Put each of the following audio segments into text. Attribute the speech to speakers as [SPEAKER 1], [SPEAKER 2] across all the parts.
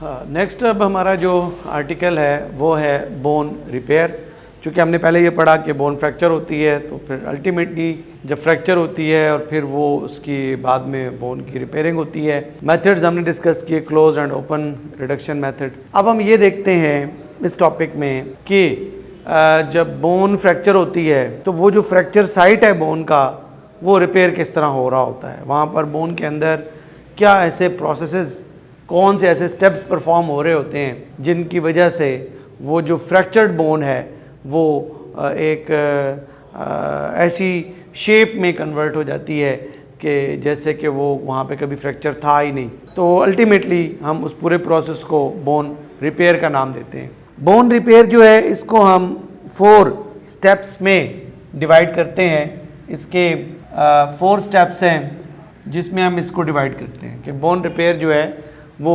[SPEAKER 1] Next अब हमारा जो आर्टिकल है वो है बोन रिपेयर। चूँकि हमने पहले ये पढ़ा कि बोन फ्रैक्चर होती है, तो फिर अल्टीमेटली जब फ्रैक्चर होती है और फिर वो उसकी बाद में बोन की रिपेयरिंग होती है। मेथड्स हमने डिस्कस किए, close and open reduction method. अब हम ये देखते हैं इस टॉपिक में कि जब बोन फ्रैक्चर होती है तो वो जो फ्रैक्चर साइट है बोन का, वो रिपेयर किस तरह हो रहा होता है, वहाँ पर बोन के अंदर क्या ऐसे प्रोसेसेस, कौन से ऐसे स्टेप्स परफॉर्म हो रहे होते हैं जिनकी वजह से वो जो फ्रैक्चर्ड बोन है वो एक ऐसी शेप में कन्वर्ट हो जाती है कि जैसे कि वो वहाँ पे कभी फ्रैक्चर था ही नहीं। तो अल्टीमेटली हम उस पूरे प्रोसेस को बोन रिपेयर का नाम देते हैं। बोन रिपेयर जो है इसको हम 4 स्टेप्स में डिवाइड करते हैं। इसके 4 स्टेप्स हैं जिसमें हम इसको डिवाइड करते हैं कि बोन रिपेयर जो है वो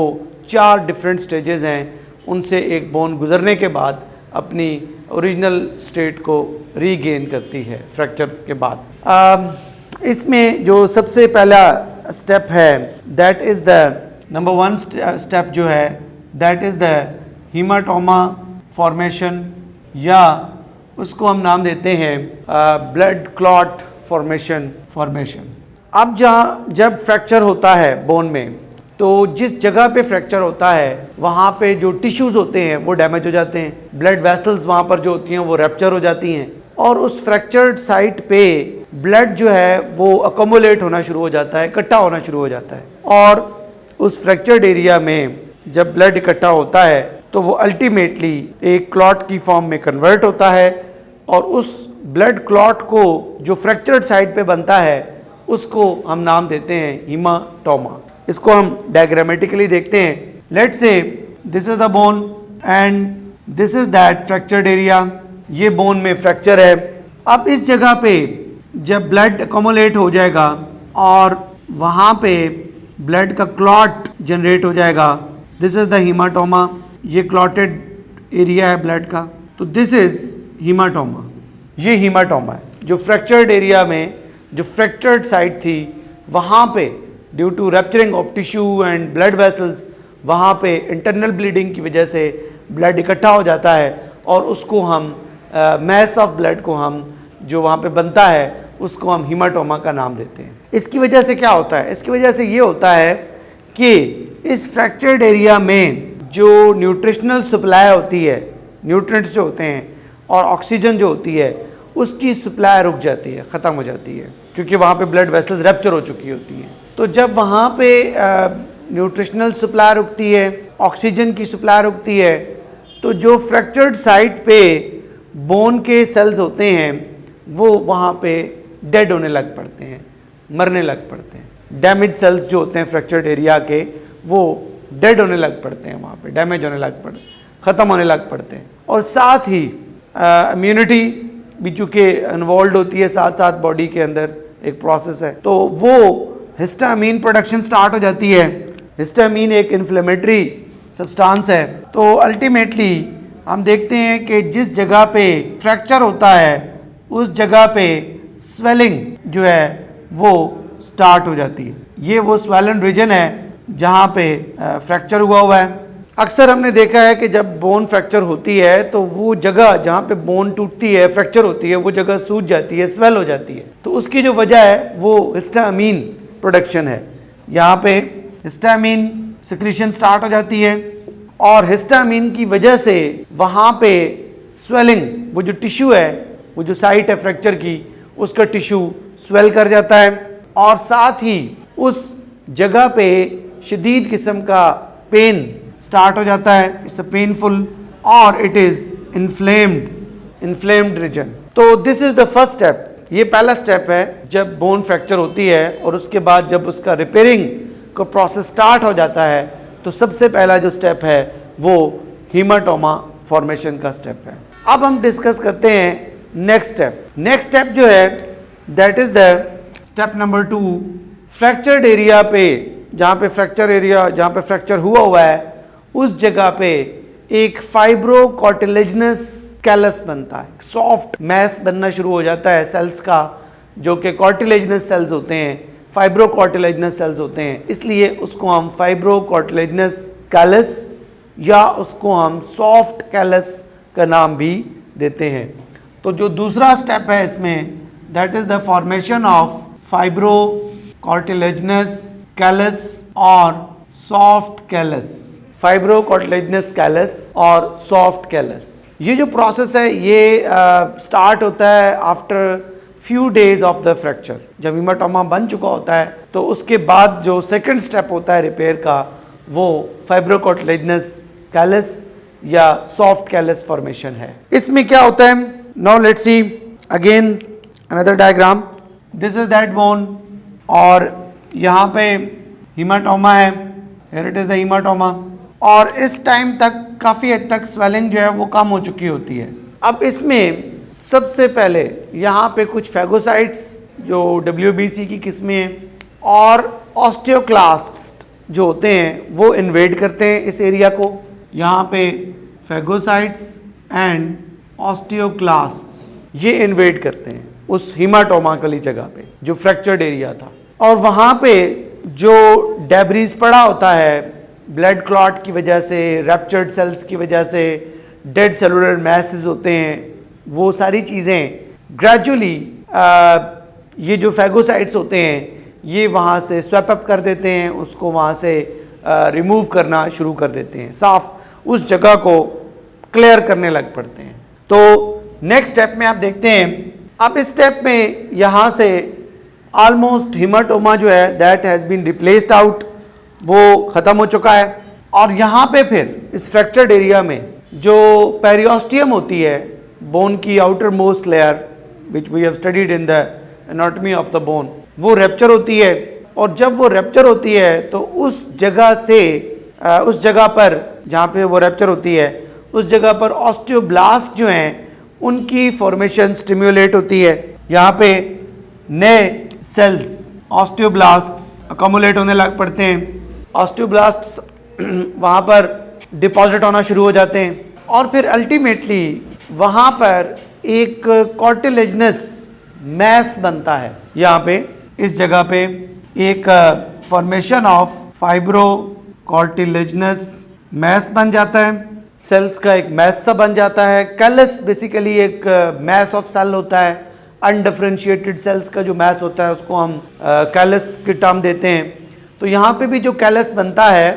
[SPEAKER 1] 4 डिफरेंट स्टेजेस हैं, उनसे एक बोन गुजरने के बाद अपनी ओरिजिनल स्टेट को रीगेन करती है फ्रैक्चर के बाद। इसमें जो सबसे पहला स्टेप है that is the number 1 step जो है that is the haematoma formation, या उसको हम नाम देते हैं ब्लड क्लॉट फॉर्मेशन। अब जब फ्रैक्चर होता है बोन में, तो जिस जगह पे फ्रैक्चर होता है वहाँ पे जो टिश्यूज़ होते हैं वो डैमेज हो जाते हैं, ब्लड वेसल्स वहाँ पर जो होती हैं वो रैप्चर हो जाती हैं, और उस फ्रैक्चर्ड साइट पे ब्लड जो है वो अकोमुलेट होना शुरू हो जाता है, इकट्ठा होना शुरू हो जाता है। और उस फ्रैक्चर्ड एरिया में जब ब्लड इकट्ठा होता है तो वो अल्टीमेटली एक क्लॉट की फॉर्म में कन्वर्ट होता है, और उस ब्लड क्लॉट को जो फ्रैक्चर्ड साइट पे बनता है उसको हम नाम देते हैं हीमाटोमा। इसको हम डायग्रामेटिकली देखते हैं। Let's say this is the bone and this is that fractured area. ये बोन में फ्रैक्चर है। अब इस जगह पे जब ब्लड अकोमुलेट हो जाएगा और वहाँ पे ब्लड का क्लॉट जनरेट हो जाएगा, दिस इज द हीमाटोमा। ये क्लॉटेड एरिया है ब्लड का, तो दिस इज हीमाटोमा। ये हीमाटोमा है जो फ्रैक्चर्ड एरिया में जो फ्रैक्चर्ड साइट थी वहाँ पे due to rupturing of tissue and blood vessels, वहाँ पे इंटरनल ब्लीडिंग की वजह से ब्लड इकट्ठा हो जाता है, और उसको हम मैस ऑफ ब्लड को हम जो वहाँ पे बनता है उसको हम हीमाटोमा का नाम देते हैं। इसकी वजह से क्या होता है? इसकी वजह से ये होता है कि इस फ्रैक्चर्ड एरिया में जो न्यूट्रिशनल सप्लाई होती है, न्यूट्रिएंट्स जो होते हैं और ऑक्सीजन जो होती है, उसकी सप्लाई रुक जाती है, ख़त्म हो जाती है, क्योंकि वहाँ पे ब्लड वेसल्स रैप्चर हो चुकी होती हैं। तो जब वहाँ पे न्यूट्रिशनल सप्लाई रुकती है, ऑक्सीजन की सप्लाई रुकती है, तो जो फ्रैक्चर्ड साइट पे बोन के सेल्स होते हैं वो वहाँ पे डेड होने लग पड़ते हैं, मरने लग पड़ते हैं। डैमेज सेल्स जो होते हैं फ्रैक्चर्ड एरिया के, वो डेड होने लग पड़ते हैं, वहाँ पे डैमेज होने लग पड़ते, ख़त्म होने लग पड़ते हैं। और साथ ही इम्यूनिटी भी चूँकि इन्वॉल्व होती है, साथ साथ बॉडी के अंदर एक प्रोसेस है, तो वो हिस्टामीन प्रोडक्शन स्टार्ट हो जाती है। हिस्टामीन एक इन्फ्लेमेटरी सब्सटेंस है। तो अल्टीमेटली हम देखते हैं कि जिस जगह पे फ्रैक्चर होता है उस जगह पे स्वेलिंग जो है वो स्टार्ट हो जाती है। ये वो स्वेलन रीजन है जहाँ पे फ्रैक्चर हुआ है। अक्सर हमने देखा है कि जब बोन फ्रैक्चर होती है तो वो जगह जहाँ पे बोन टूटती है, फ्रैक्चर होती है, वो जगह सूज जाती है, स्वेल हो जाती है। तो उसकी जो वजह है वो हिस्टामीन प्रोडक्शन है। यहाँ पे हिस्टामीन सिक्रीशन स्टार्ट हो जाती है, और हिस्टामीन की वजह से वहाँ पे स्वेलिंग, वो जो टिश्यू है, वो जो साइट है फ्रैक्चर की, उसका टिश्यू स्वेल कर जाता है, और साथ ही उस जगह पे शदीद किस्म का पेन स्टार्ट हो जाता है। इट्स अ पेनफुल और इट इज़ इन्फ्लेम्ड रीजन। तो this is the first step. ये पहला स्टेप है जब बोन फ्रैक्चर होती है, और उसके बाद जब उसका रिपेयरिंग का प्रोसेस स्टार्ट हो जाता है तो सबसे पहला जो स्टेप है वो हीमाटोमा फॉर्मेशन का स्टेप है। अब हम डिस्कस करते हैं नेक्स्ट स्टेप। नेक्स्ट स्टेप जो है that is the step number 2। Fractured area पे जहाँ पे फ्रैक्चर हुआ है उस जगह पे एक फाइब्रोकॉर्टिलेजनस कैलस बनता है, सॉफ्ट मैस बनना शुरू हो जाता है सेल्स का, जो कि कॉर्टिलेजनस सेल्स होते हैं, फाइब्रोकॉर्टिलेजनस सेल्स होते हैं, इसलिए उसको हम फाइब्रोकॉर्टिलेजनस कैलस या उसको हम सॉफ्ट कैलस का नाम भी देते हैं। तो जो दूसरा स्टेप है इसमें, that is the formation of fibro cartilaginous callus और soft callus. Fibro cartilaginous callus और सॉफ्ट कैलस, ये जो प्रोसेस है ये स्टार्ट होता है after few days of the fracture. जब हीमाटोमा बन चुका होता है तो उसके बाद जो सेकंड स्टेप होता है रिपेयर का, वो फाइब्रो कार्टिलेजिनस कैलस या सॉफ्ट कैलस फॉर्मेशन है। इसमें क्या होता है, now let's see again another diagram. This is that bone और यहाँ पे हीमाटोमा है, here it is the haematoma, और इस टाइम तक काफ़ी हद तक स्वेलिंग जो है वो कम हो चुकी होती है। अब इसमें सबसे पहले यहाँ पे कुछ फैगोसाइट्स जो WBC की किस्में हैं और ऑस्टियोक्लास्ट जो होते हैं वो इन्वेड करते हैं इस एरिया को। यहाँ पे फैगोसाइट्स एंड ऑस्टियोक्लास्ट्स ये इन्वेड करते हैं उस हीमाटोमा वाली जगह पे जो फ्रैक्चर्ड एरिया था, और वहाँ पे जो डेब्रीज पड़ा होता है ब्लड क्लॉट की वजह से, रैप्चर्ड सेल्स की वजह से, डेड सेलुलर मैसेस होते हैं, वो सारी चीज़ें ग्रेजुअली ये जो फैगोसाइट्स होते हैं ये वहाँ से स्वैप अप कर देते हैं, उसको वहाँ से रिमूव करना शुरू कर देते हैं, साफ उस जगह को क्लियर करने लग पड़ते हैं। तो नेक्स्ट स्टेप में आप देखते हैं, अब इस स्टेप में यहाँ से ऑलमोस्ट हीमाटोमा जो है that has been replaced out, वो ख़त्म हो चुका है। और यहाँ पे फिर इस फ्रैक्चर्ड एरिया में जो पेरियोस्टियम होती है, बोन की outermost layer which we have studied in the anatomy of the bone, वो रैप्चर होती है, और जब वो रैप्चर होती है तो उस जगह से उस जगह पर जहाँ पे वो रैप्चर होती है उस जगह पर ऑस्टियोब्लास्ट जो हैं उनकी फॉर्मेशन स्टिम्युलेट होती है। यहाँ पे नए सेल्स ऑस्टियोब्लास्ट्स अकोमुलेट होने लग पड़ते हैं, ऑस्टियोब्लास्ट्स वहाँ पर डिपॉजिट होना शुरू हो जाते हैं, और फिर अल्टीमेटली वहाँ पर एक कार्टिलेजिनस मैस बनता है। यहाँ पे इस जगह पे एक formation of fibro cartilaginous mass बन जाता है, सेल्स का एक मैस सा बन जाता है। कैलस बेसिकली एक मैस ऑफ सेल होता है, अनडिफरेंशिएटेड सेल्स का जो मैस होता है उसको हम कैलस की टर्म देते हैं। तो यहाँ पे भी जो कैलस बनता है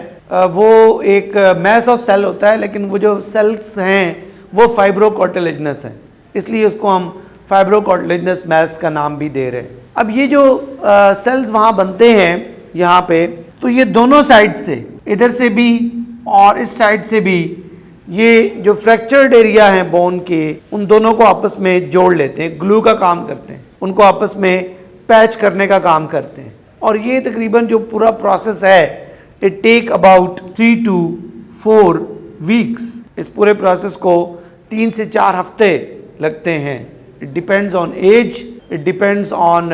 [SPEAKER 1] वो एक मैस ऑफ सेल होता है, लेकिन वो जो सेल्स हैं वो फाइब्रो कार्टिलेजिनस हैं, इसलिए उसको हम फाइब्रो कार्टिलेजिनस मैस का नाम भी दे रहे हैं। अब ये जो सेल्स वहाँ बनते हैं यहाँ पे, तो ये दोनों साइड से, इधर से भी और इस साइड से भी, ये जो फ्रैक्चर्ड एरिया है बोन के, उन दोनों को आपस में जोड़ लेते हैं, ग्लू का काम करते हैं, उनको आपस में पैच करने का काम करते हैं। और ये तकरीबन जो पूरा प्रोसेस है it take about 3 to 4 weeks. इस पूरे प्रोसेस को 3 से 4 हफ्ते लगते हैं। It depends on age, it depends on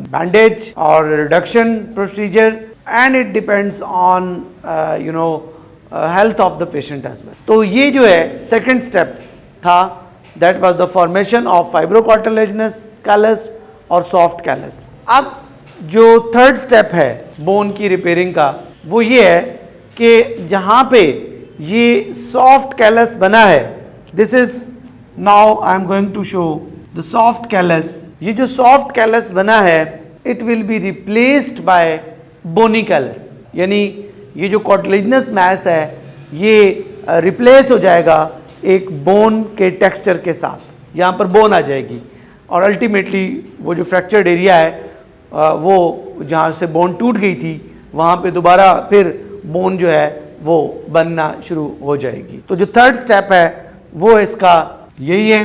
[SPEAKER 1] bandage और reduction procedure, and it depends on health of the patient as well. तो ये जो है सेकंड स्टेप था, that was the formation of fibro cartilaginous callus और सॉफ्ट कैलस। अब जो third step है बोन की रिपेयरिंग का, वो ये है कि जहाँ पे ये सॉफ्ट कैलस बना है, this is now I am going to show the soft callus. ये जो सॉफ्ट कैलस बना है it will be replaced by bony callus, यानी ये जो कार्टिलेजिनस मैस है ये रिप्लेस हो जाएगा एक बोन के टेक्सचर के साथ, यहाँ पर बोन आ जाएगी, और अल्टीमेटली वो जो फ्रैक्चर्ड एरिया है वो जहाँ से बोन टूट गई थी वहाँ पे दोबारा फिर बोन जो है वो बनना शुरू हो जाएगी। तो जो थर्ड स्टेप है वो इसका यही है।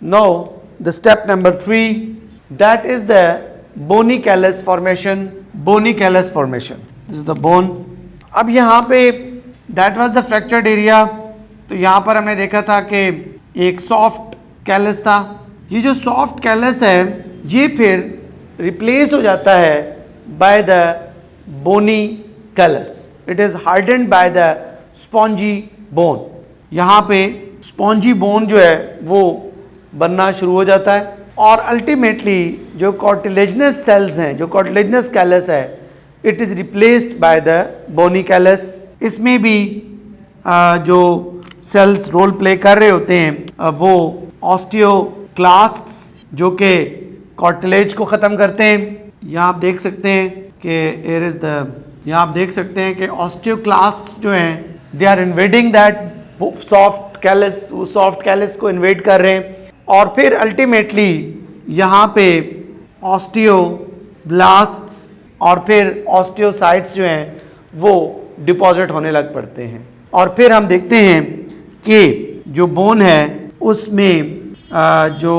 [SPEAKER 1] Now the step number 3, that is the bony callus formation. Bony callus formation, this is the bone. अब यहाँ पे that was the fractured area, तो यहाँ पर हमने देखा था कि एक सॉफ्ट कैलस था। ये जो सॉफ्ट कैलस है ये फिर रिप्लेस हो जाता है by the bony callus. It is hardened by the spongy bone. यहाँ पे स्पॉन्जी बोन जो है वो बनना शुरू हो जाता है, और अल्टीमेटली जो कार्टिलेजिनस सेल्स हैं, जो कार्टिलेजिनस कैलस है, it is replaced by the bony callus. इसमें भी जो सेल्स रोल प्ले कर रहे होते हैं वो ऑस्टियोक्लास्ट्स जो कि कार्टिलेज को ख़त्म करते हैं। यहाँ आप देख सकते हैं कि यहाँ आप देख सकते हैं कि ऑस्टियोक्लास्ट्स जो हैं they are invading that soft callus, वो सॉफ्ट कैलस को इन्वेड कर रहे हैं और फिर अल्टीमेटली यहाँ पे ऑस्टियोब्लास्ट्स और फिर ऑस्टियोसाइट्स जो हैं वो डिपॉजिट होने लग पड़ते हैं। और फिर हम देखते हैं कि जो बोन है उसमें जो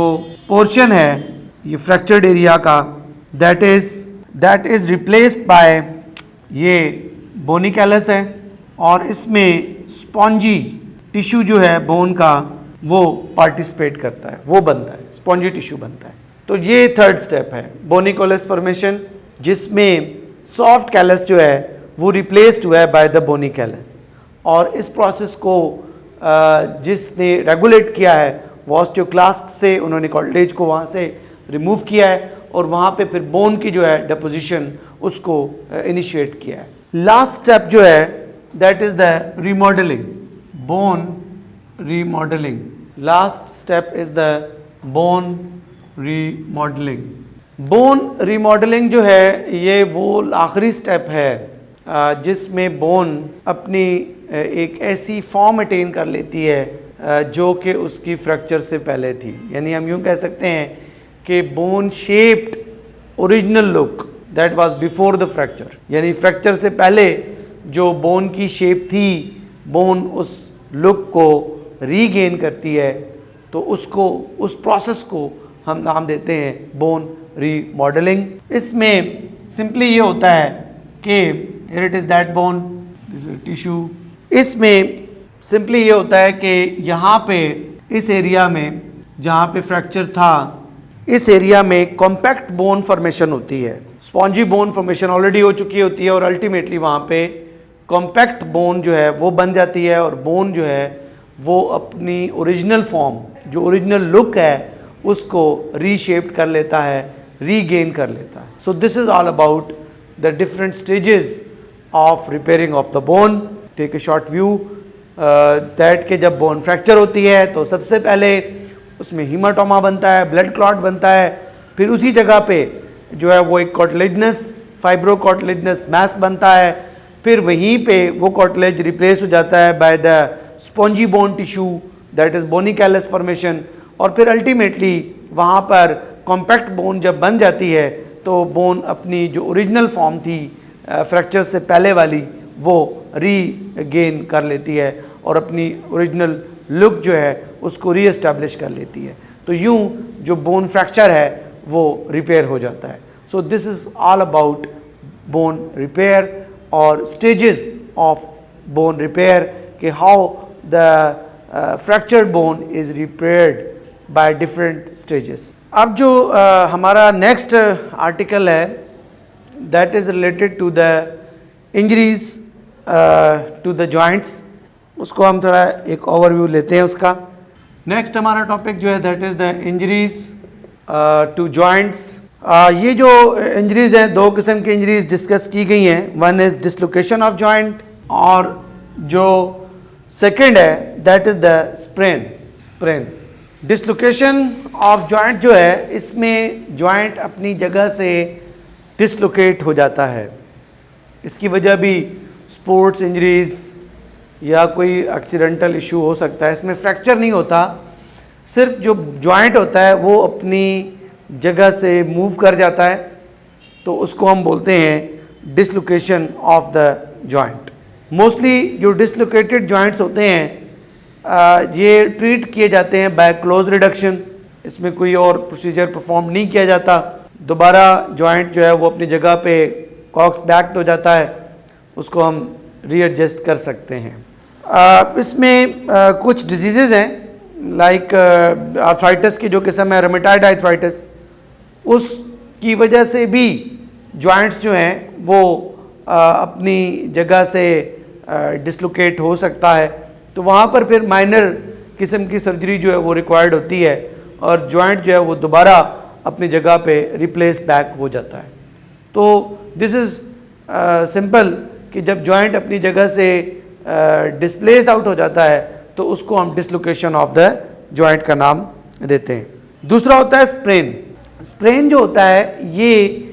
[SPEAKER 1] पोर्शन है ये फ्रैक्चर्ड एरिया का दैट इज़ रिप्लेस्ड बाय ये बोनी कैलस है और इसमें स्पॉन्जी टिश्यू जो है बोन का वो पार्टिसिपेट करता है, वो बनता है, स्पॉन्जी टिश्यू बनता है। तो ये थर्ड स्टेप है बोनी कैलस फॉर्मेशन, जिसमें सॉफ्ट कैलस जो है वो रिप्लेस्ड हुआ है बाय द बोनी कैलस। और इस प्रोसेस को जिसने रेगुलेट किया है वो ऑस्टियोक्लास्ट्स थे, उन्होंने कार्टिलेज को वहाँ से रिमूव किया है और वहाँ पे फिर बोन की जो है डिपोजिशन उसको इनिशिएट किया है। लास्ट स्टेप जो है that is the remodelling, bone remodelling. Last step is the bone remodelling. Bone remodelling जो है ये वो आखिरी स्टेप है जिसमें बोन अपनी एक ऐसी फॉर्म अटेन कर लेती है जो कि उसकी फ्रैक्चर से पहले थी। यानी हम यूँ कह सकते हैं कि bone shaped original look that was before the fracture, यानी फ्रैक्चर से पहले जो बोन की शेप थी, बोन उस लुक को रीगेन करती है, तो उसको, उस प्रोसेस को हम नाम देते हैं बोन रीमॉडलिंग। इसमें सिंपली ये होता है कि here it is that bone, this is tissue. इसमें सिंपली ये होता है कि यहाँ पे इस एरिया में जहाँ पे फ्रैक्चर था, इस एरिया में कॉम्पैक्ट बोन फॉर्मेशन होती है, स्पॉन्जी बोन फॉर्मेशन ऑलरेडी हो चुकी होती है और अल्टीमेटली वहाँ पे कॉम्पैक्ट बोन जो है वो बन जाती है और बोन जो है वो अपनी ओरिजिनल फॉर्म, जो ओरिजिनल लुक है उसको रीशेप्ड कर लेता है, रीगेन कर लेता है। So this is all about the different stages of repairing of the bone. Take a short view that के जब बोन फ्रैक्चर होती है तो सबसे पहले उसमें हीमाटोमा बनता है, ब्लड क्लॉट बनता है, फिर उसी जगह पे जो है वो एक कार्टिलेजिनस, फाइब्रोकार्टिलेजिनस मैस बनता है, फिर वहीं पे वो कार्टिलेज रिप्लेस हो जाता है by the spongy bone tissue that is bony callus formation, और फिर अल्टीमेटली वहाँ पर कॉम्पैक्ट बोन जब बन जाती है तो बोन अपनी जो ओरिजिनल फॉर्म थी फ्रैक्चर से पहले वाली वो रीगेन कर लेती है और अपनी ओरिजिनल लुक जो है उसको रीएस्टैब्लिश कर लेती है। तो यूँ जो बोन फ्रैक्चर है वो रिपेयर हो जाता है। So this is all about bone repair और स्टेजेस ऑफ बोन रिपेयर कि how the fractured bone is repaired by different stages. अब जो हमारा नेक्स्ट आर्टिकल है that is related to the injuries to the joints, उसको हम थोड़ा एक ओवरव्यू लेते हैं उसका। नेक्स्ट हमारा टॉपिक जो है that is the injuries to joints. ये जो इंजरीज हैं, दो किस्म की इंजरीज डिस्कस की गई हैं, one is dislocation of joint और जो सेकंड है that is the sprain. Dislocation of joint जो है इसमें जॉइंट अपनी जगह से डिसलोकेट हो जाता है। इसकी वजह भी स्पोर्ट्स इंजरीज या कोई एक्सीडेंटल इशू हो सकता है। इसमें फ्रैक्चर नहीं होता, सिर्फ जो जॉइंट होता है वो अपनी जगह से मूव कर जाता है, तो उसको हम बोलते हैं dislocation of the joint. Mostly जो डिसलोकेटेड जॉइंट्स होते हैं ये ट्रीट किए जाते हैं बाय क्लोज रिडक्शन, इसमें कोई और प्रोसीजर परफॉर्म नहीं किया जाता। दोबारा जॉइंट जो है वो अपनी जगह पे कॉक्स बैक्ड हो जाता है, उसको हम रीएडजस्ट कर सकते हैं। इसमें कुछ डिजीज़ेज़ हैं लाइक आर्थराइटिस की जो किस्म है रूमेटॉइड आर्थराइटिस, उसकी वजह से भी जॉइंट्स जो हैं वो अपनी जगह से डिसलोकेट हो सकता है, तो वहाँ पर फिर माइनर किस्म की सर्जरी जो है वो रिक्वायर्ड होती है और जॉइंट जो है वो दोबारा अपनी जगह पे रिप्लेस बैक हो जाता है। तो दिस इज़ सिंपल कि जब जॉइंट अपनी जगह से डिस्प्लेस आउट हो जाता है तो उसको हम डिसलोकेशन ऑफ द जॉइंट का नाम देते हैं। दूसरा होता है स्प्रेन। स्प्रेन जो होता है ये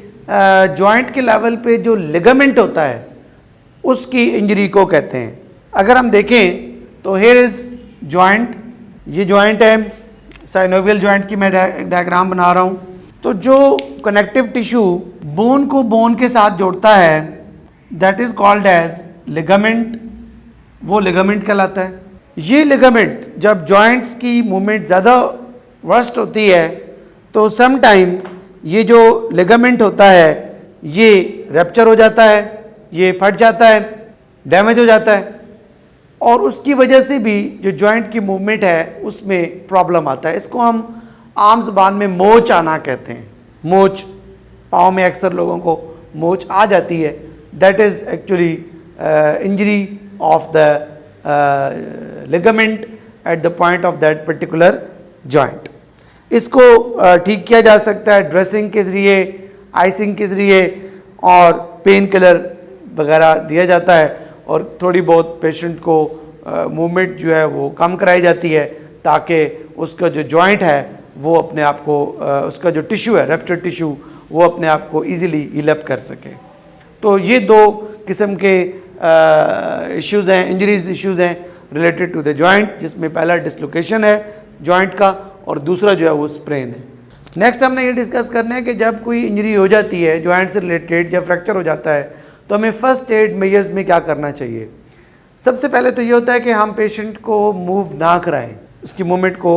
[SPEAKER 1] जॉइंट के लेवल पे जो लिगामेंट होता है उसकी इंजरी को कहते हैं। अगर हम देखें तो हियर इज जॉइंट, ये जॉइंट है, साइनोवियल जॉइंट की मैं डायग्राम बना रहा हूँ। तो जो कनेक्टिव टिश्यू बोन को बोन के साथ जोड़ता है that is called as ligament, वो लिगामेंट कहलाता है। ये लिगामेंट जब जॉइंट्स की मूवमेंट ज़्यादा वर्स्ट होती है तो सम टाइम ये जो लिगामेंट होता है ये रैप्चर हो जाता है, ये फट जाता है, डैमेज हो जाता है और उसकी वजह से भी जो जॉइंट की मूवमेंट है उसमें प्रॉब्लम आता है। इसको हम आम ज़बान में मोच आना कहते हैं। मोच, पाँव में अक्सर लोगों को मोच आ जाती है, that is actually injury of the ligament at the point of that particular joint. इसको ठीक किया जा सकता है ड्रेसिंग के ज़रिए, आइसिंग के ज़रिए और पेन किलर वगैरह दिया जाता है और थोड़ी बहुत पेशेंट को मूवमेंट जो है वो कम कराई जाती है ताकि उसका जो जॉइंट है वो अपने आप को उसका जो टिश्यू है, रप्चर टिश्यू, वो अपने आप को ईज़िली हील अप कर सके। तो ये दो किस्म के इश्यूज़ हैं, इंजरीज इश्यूज़ हैं रिलेटेड टू द जॉइंट, जिसमें पहला डिसलोकेशन है जॉइंट का और दूसरा जो है वो स्प्रेन है। नेक्स्ट हमने ये डिस्कस करना है कि जब कोई इंजरी हो जाती है जॉइंट से रिलेटेड, जब फ्रैक्चर हो जाता है तो हमें फर्स्ट एड मेजर्स में क्या करना चाहिए। सबसे पहले तो ये होता है कि हम पेशेंट को मूव ना कराएं, उसकी मूवमेंट को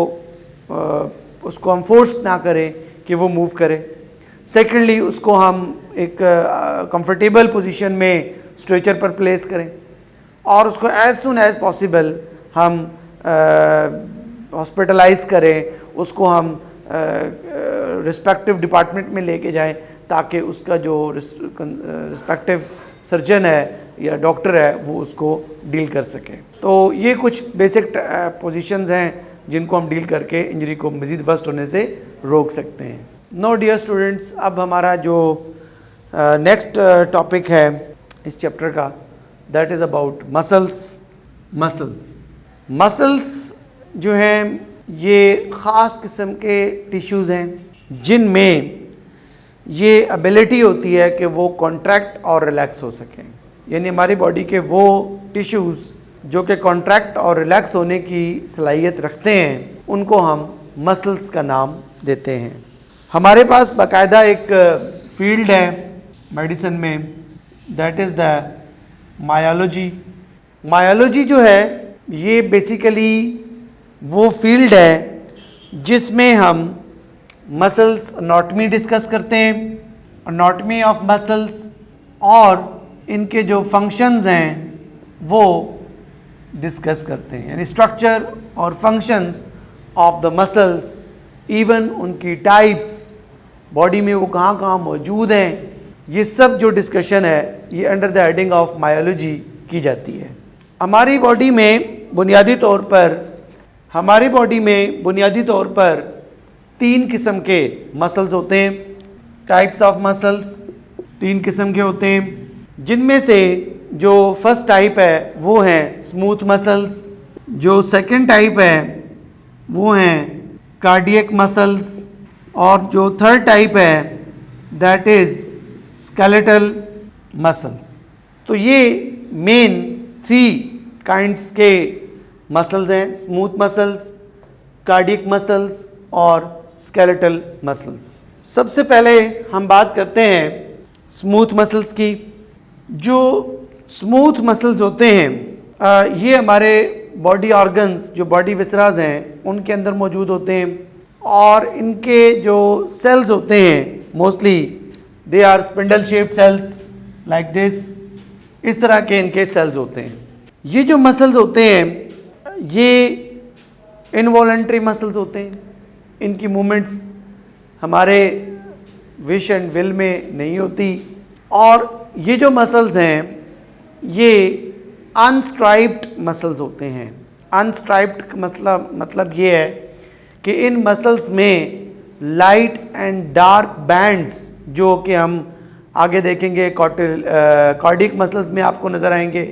[SPEAKER 1] उसको हम फोर्स ना करें कि वो मूव करे। सेकेंडली उसको हम एक कंफर्टेबल पोजीशन में स्ट्रेचर पर प्लेस करें और उसको एज सुन एज पॉसिबल हम हॉस्पिटलाइज करें, उसको हम रिस्पेक्टिव डिपार्टमेंट में लेके जाएं ताकि उसका जो रिस्पेक्टिव सर्जन है या डॉक्टर है वो उसको डील कर सके। तो ये कुछ बेसिक पोजीशंस हैं जिनको हम डील करके इंजरी को मज़ीद वर्स्ट होने से रोक सकते हैं। नो डियर स्टूडेंट्स, अब हमारा जो नेक्स्ट टॉपिक है इस चैप्टर का that is about muscles. Muscles जो हैं ये ख़ास किस्म के टिश्यूज़ हैं जिनमें ये एबिलिटी होती है कि वो कॉन्ट्रैक्ट और रिलैक्स हो सकें। यानी हमारी बॉडी के वो टिश्यूज़ जो कि कॉन्ट्रैक्ट और रिलैक्स होने की सलाहियत रखते हैं उनको हम मसल्स का नाम देते हैं। हमारे पास बाकायदा एक फील्ड है मेडिसिन में that is the myology. Myology जो है ये बेसिकली वो फील्ड है जिसमें हम मसल्स अनाटमी डिस्कस करते हैं, अनाटमी ऑफ मसल्स और इनके जो फंक्शंस हैं वो डिस्कस करते हैं, यानी स्ट्रक्चर और functions of the muscles, even उनकी टाइप्स, बॉडी में वो कहाँ कहाँ मौजूद हैं, ये सब जो डिस्कशन है ये under the heading of myology की जाती है। हमारी बॉडी में बुनियादी तौर पर 3 किस्म के मसल्स होते हैं। टाइप्स ऑफ मसल्स 3 किस्म के होते हैं, जिनमें से जो फर्स्ट टाइप है वो हैं स्मूथ मसल्स, जो सेकंड टाइप है वो हैं कार्डियक मसल्स और जो थर्ड टाइप है दैट इज़ स्केलेटल मसल्स। तो ये मेन 3 काइंड्स के मसल्स हैं, स्मूथ मसल्स, कार्डियक मसल्स और स्केलेटल मसल्स। सबसे पहले हम बात करते हैं स्मूथ मसल्स की। जो स्मूथ मसल्स होते हैं ये हमारे बॉडी ऑर्गन्स, जो बॉडी विसराज हैं उनके अंदर मौजूद होते हैं और इनके जो सेल्स होते हैं mostly they are spindle shaped cells like this, इस तरह के इनके सेल्स होते हैं। ये जो मसल्स होते हैं ये इनवॉलंटरी मसल्स होते हैं, इनकी मूवमेंट्स हमारे विश एंड विल में नहीं होती और ये जो मसल्स हैं ये अनस्ट्राइप्ड मसल्स होते हैं। अनस्ट्राइप्ड मतलब ये है कि इन मसल्स में लाइट एंड डार्क बैंड्स जो कि हम आगे देखेंगे कार्डियक मसल्स में आपको नज़र आएंगे,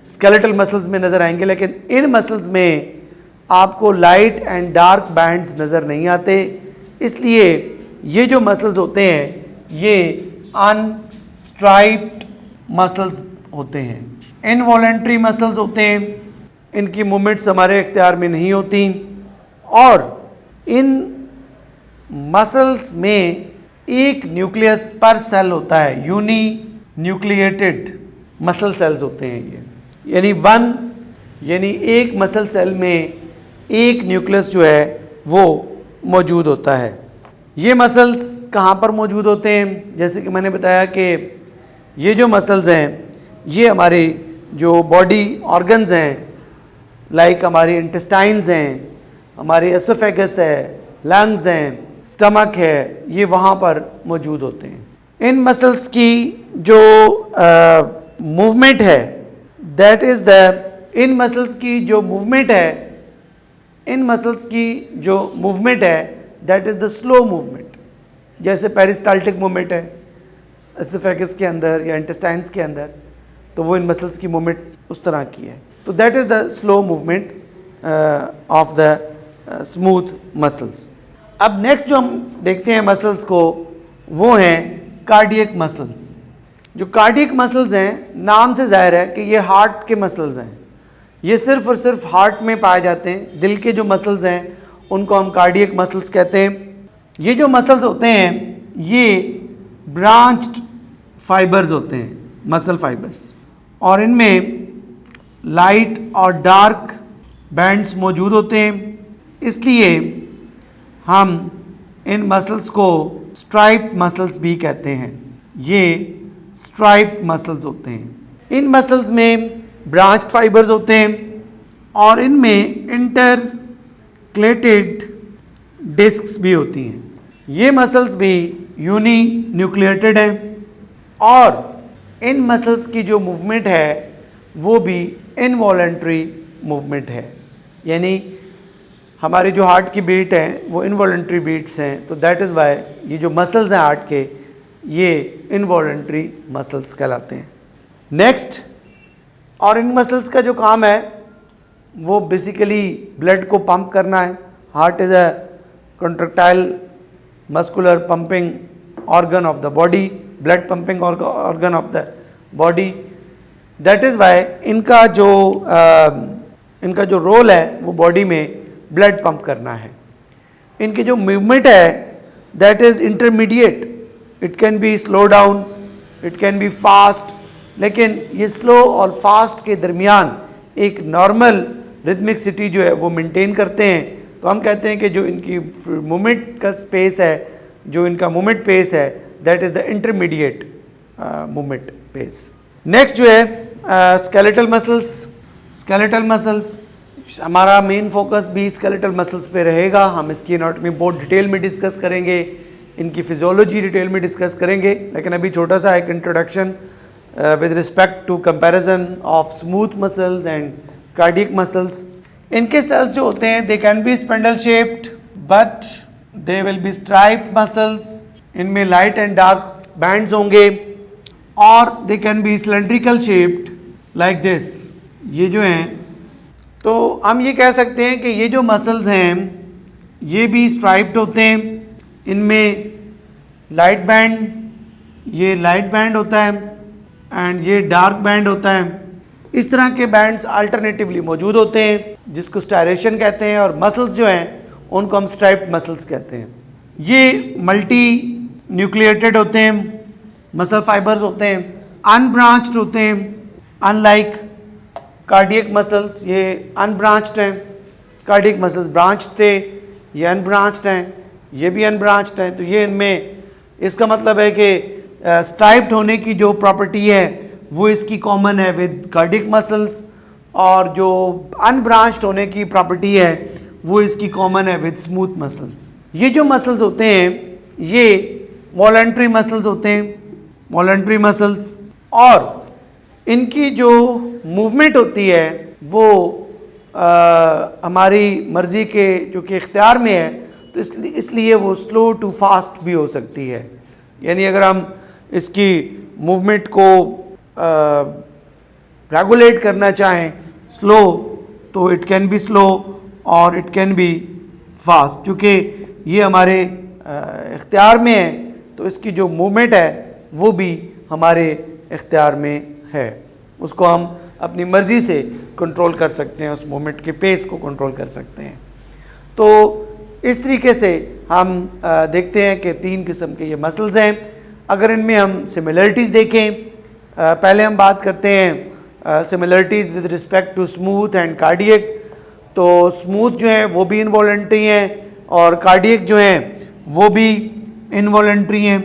[SPEAKER 1] स्केलेटल मसल्स में नज़र आएंगे, लेकिन इन मसल्स में आपको लाइट एंड डार्क बैंड्स नज़र नहीं आते। इसलिए ये जो मसल्स होते हैं ये अनस्ट्राइप्ड मसल्स होते हैं। इनवॉलेंट्री मसल्स होते हैं, इनकी मूवमेंट्स हमारे इख्तियार में नहीं होती, और इन मसल्स में एक न्यूक्लियस पर सेल होता है, यूनी न्यूक्लिएटेड मसल सेल्स होते हैं ये, यानी एक मसल सेल में एक न्यूक्लियस जो है वो मौजूद होता है। ये मसल्स कहाँ पर मौजूद होते हैं? जैसे कि मैंने बताया कि ये जो मसल्स हैं ये हमारी जो बॉडी ऑर्गन्स हैं, लाइक हमारी इंटेस्टाइन्स हैं, हमारी एसोफेगस है, लंग्स हैं, स्टमक है, ये वहाँ पर मौजूद होते हैं। इन मसल्स की जो मूवमेंट है दैट इज़ इन मसल्स की जो मूवमेंट है that is the slow movement. जैसे पेरिस्टाल्टिक मूवमेंट है एसोफेगस के अंदर या इंटेस्टाइन्स के अंदर, तो वो इन मसल्स की मूवमेंट उस तरह की है। तो that is the slow movement of the smooth muscles. अब नेक्स्ट जो हम देखते हैं मसल्स को, वो हैं कार्डियक मसल्स। जो कार्डियक मसल्स हैं, नाम से जाहिर है कि ये हार्ट के मसल्स हैं, ये सिर्फ और सिर्फ हार्ट में पाए जाते हैं। दिल के जो मसल्स हैं उनको हम कार्डियक मसल्स कहते हैं। ये जो मसल्स होते हैं ये ब्रांच्ड फाइबर्स होते हैं, मसल फाइबर्स, और इनमें लाइट और डार्क बैंड्स मौजूद होते हैं। इसलिए हम इन मसल्स को स्ट्राइप्ड मसल्स भी कहते हैं। ये स्ट्राइप्ड मसल्स होते हैं। इन मसल्स में ब्रांच्ड फाइबर्स होते हैं और इनमें इंटरक्लेटेड डिस्क्स भी होती हैं। ये मसल्स भी यूनी न्यूक्लिएटेड हैं और इन मसल्स की जो मूवमेंट है वो भी इनवॉलेंट्री मूवमेंट है, यानी हमारे जो हार्ट की बीट हैं वो इनवॉलेंट्री बीट्स हैं। तो दैट इज़ वाई ये जो मसल्स हैं हार्ट के, ये इनवॉलेंट्री मसल्स कहलाते हैं। नेक्स्ट, और इन मसल्स का जो काम है वो बेसिकली ब्लड को पंप करना है। Heart is a contractile muscular pumping organ of the body, blood pumping organ of the body. That is why इनका जो रोल है वो बॉडी में ब्लड पंप करना है। इनकी जो मूवमेंट है that is intermediate, it can be slow down, it can be fast, लेकिन ये स्लो और फास्ट के दरमियान एक नॉर्मल रिदमिकसिटी जो है वो मेंटेन करते हैं। तो हम कहते हैं कि जो इनकी मूवमेंट का स्पेस है, जो इनका मूवमेंट पेस है, that is the intermediate movement pace. Next जो है स्केलेटल मसल्स। स्केलेटल मसल्स, हमारा मेन फोकस भी स्केलेटल मसल्स पे रहेगा। हम इसकी एनाटॉमी बहुत डिटेल में डिस्कस करेंगे, इनकी फिजियोलॉजी डिटेल में डिस्कस करेंगे, लेकिन अभी छोटा सा एक introduction with respect to comparison of smooth muscles and cardiac muscles. इनके सेल्स जो होते हैं they can be spindle shaped but they will be striped muscles. इनमें लाइट एंड डार्क बैंड्स होंगे और they can be cylindrical shaped like this. ये जो हैं, तो हम ये कह सकते हैं कि ये जो मसल्स हैं ये भी स्ट्राइप्ड होते हैं। इनमें लाइट बैंड, ये लाइट बैंड होता है एंड ये डार्क बैंड होता है। इस तरह के बैंड्स अल्टरनेटिवली मौजूद होते हैं जिसको स्टायरेशन कहते हैं, और मसल्स जो हैं उनको हम स्ट्राइप्ड मसल्स कहते हैं। ये मल्टी न्यूक्लिएटेड होते हैं, मसल फाइबर्स होते हैं, अनब्रांच्ड होते हैं। अनलाइक कार्डियक मसल्स, ये अनब्रांच्ड हैं। कार्डियक मसल्स ब्रांच्ड थे, ये अनब्रांच्ड हैं, ये भी अनब्रांच्ड हैं। तो ये इनमें, इसका मतलब है कि स्ट्राइप्ड होने की जो प्रॉपर्टी है वो इसकी कॉमन है विद कार्डियक मसल्स, और जो अनब्रांच्ड होने की प्रॉपर्टी है वो इसकी कॉमन है विद स्मूथ मसल्स। ये जो मसल्स होते हैं ये वॉलंटरी मसल्स होते हैं, वॉलंटरी मसल्स, और इनकी जो मूवमेंट होती है वो हमारी मर्ज़ी के चूँकि इख्तियार में है, तो इसलिए वो स्लो टू फास्ट भी हो सकती है। यानी अगर हम इसकी मूवमेंट को रेगुलेट करना चाहें स्लो, तो इट कैन बी स्लो और इट कैन बी फास्ट। चूँकि ये हमारे इख्तियार में है तो इसकी जो मूवमेंट है वो भी हमारे इख्तियार में है, उसको हम अपनी मर्ज़ी से कंट्रोल कर सकते हैं, उस मूवमेंट के पेस को कंट्रोल कर सकते हैं। तो इस तरीके से हम देखते हैं कि 3 किस्म के ये मसल्स हैं। अगर इनमें हम सिमिलरिटीज़ देखें, पहले हम बात करते हैं similarities with respect to smooth and cardiac. तो स्मूथ जो है वो भी इनवॉलंटरी हैं और कार्डियक जो हैं वो भी इनवॉलंटरी हैं।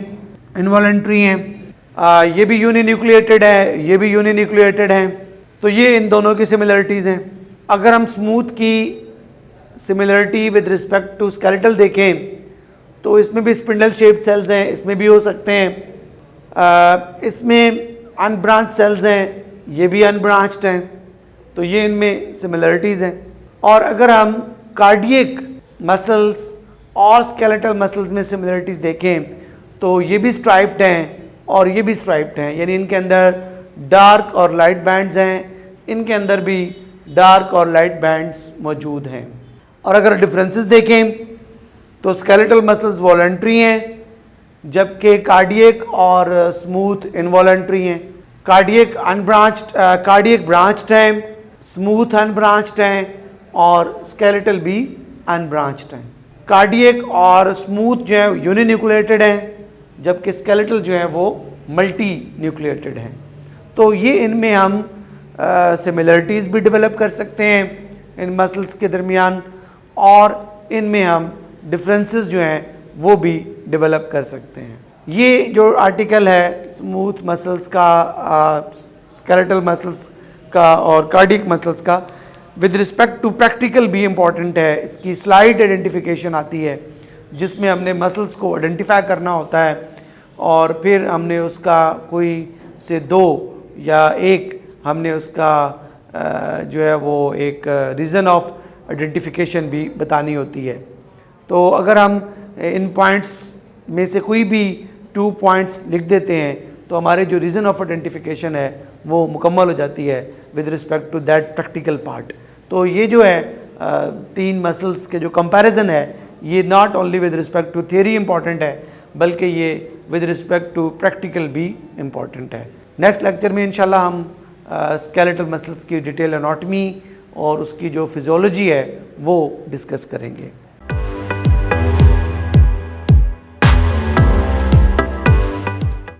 [SPEAKER 1] ये भी यूनिन्यूक्लिएटेड है, ये भी यूनिन्यूक्लिएटेड हैं। तो ये इन दोनों की सिमिलरिटीज़ हैं। अगर हम स्मूथ की similarity with respect to skeletal देखें तो इसमें भी स्पिंडल शेप्ड सेल्स हैं, इसमें भी हो सकते हैं। इसमें अनब्रांच सेल्स हैं, ये भी अनब्रांच्ड हैं, तो ये इनमें सिमिलरिटीज़ हैं। और अगर हम कार्डियक मसल्स और स्केलेटल मसल्स में सिमिलरिटीज़ देखें तो ये भी स्ट्राइप्ड हैं और ये भी स्ट्राइप्ड हैं, यानी इनके अंदर डार्क और लाइट बैंड्स हैं, इनके अंदर भी डार्क और लाइट बैंड्स मौजूद हैं। और अगर डिफरेंसेस देखें तो स्केलेटल मसल्स वॉलंटरी हैं जबकि कार्डियक और स्मूथ इनवॉलंटरी हैं। कार्डियक ब्रांच्ड हैं, स्मूथ अनब्रांच्ड हैं और स्केलेटल भी अनब्रांच्ड हैं। कार्डियक और स्मूथ जो है यूनिन्यूक्लिएटेड हैं जबकि स्केलेटल जो है वो मल्टी न्यूक्लिएटेड हैं। तो ये इनमें हम सिमिलरिटीज़ भी डेवलप कर सकते हैं इन मसल्स के दरमियान, और इनमें हम डिफरेंसेस जो हैं वो भी डेवलप कर सकते हैं। ये जो आर्टिकल है स्मूथ मसल्स का, स्केलेटल मसल्स का और कार्डियक मसल्स का, विद रिस्पेक्ट टू प्रैक्टिकल भी इम्पॉर्टेंट है। इसकी स्लाइड आइडेंटिफिकेशन आती है जिसमें हमने मसल्स को आइडेंटिफाई करना होता है और फिर हमने उसका कोई से 2 या 1 हमने उसका जो है वो एक रीज़न ऑफ आइडेंटिफिकेशन भी बतानी होती है। तो अगर हम इन पॉइंट्स में से कोई भी 2 पॉइंट्स लिख देते हैं तो हमारे जो रीज़न ऑफ आइडेंटिफिकेशन है वो मुकम्मल हो जाती है with respect to that practical part. तो ये जो है 3 मसल्स के जो कंपैरिजन है ये not only with respect to theory important है बल्कि ये विद रिस्पेक्ट टू प्रैक्टिकल भी इम्पॉर्टेंट है। नेक्स्ट लेक्चर में इंशाल्लाह हम स्केलेटल मसल्स की डिटेल एनाटॉमी और उसकी जो फिजियोलॉजी है वो डिस्कस करेंगे।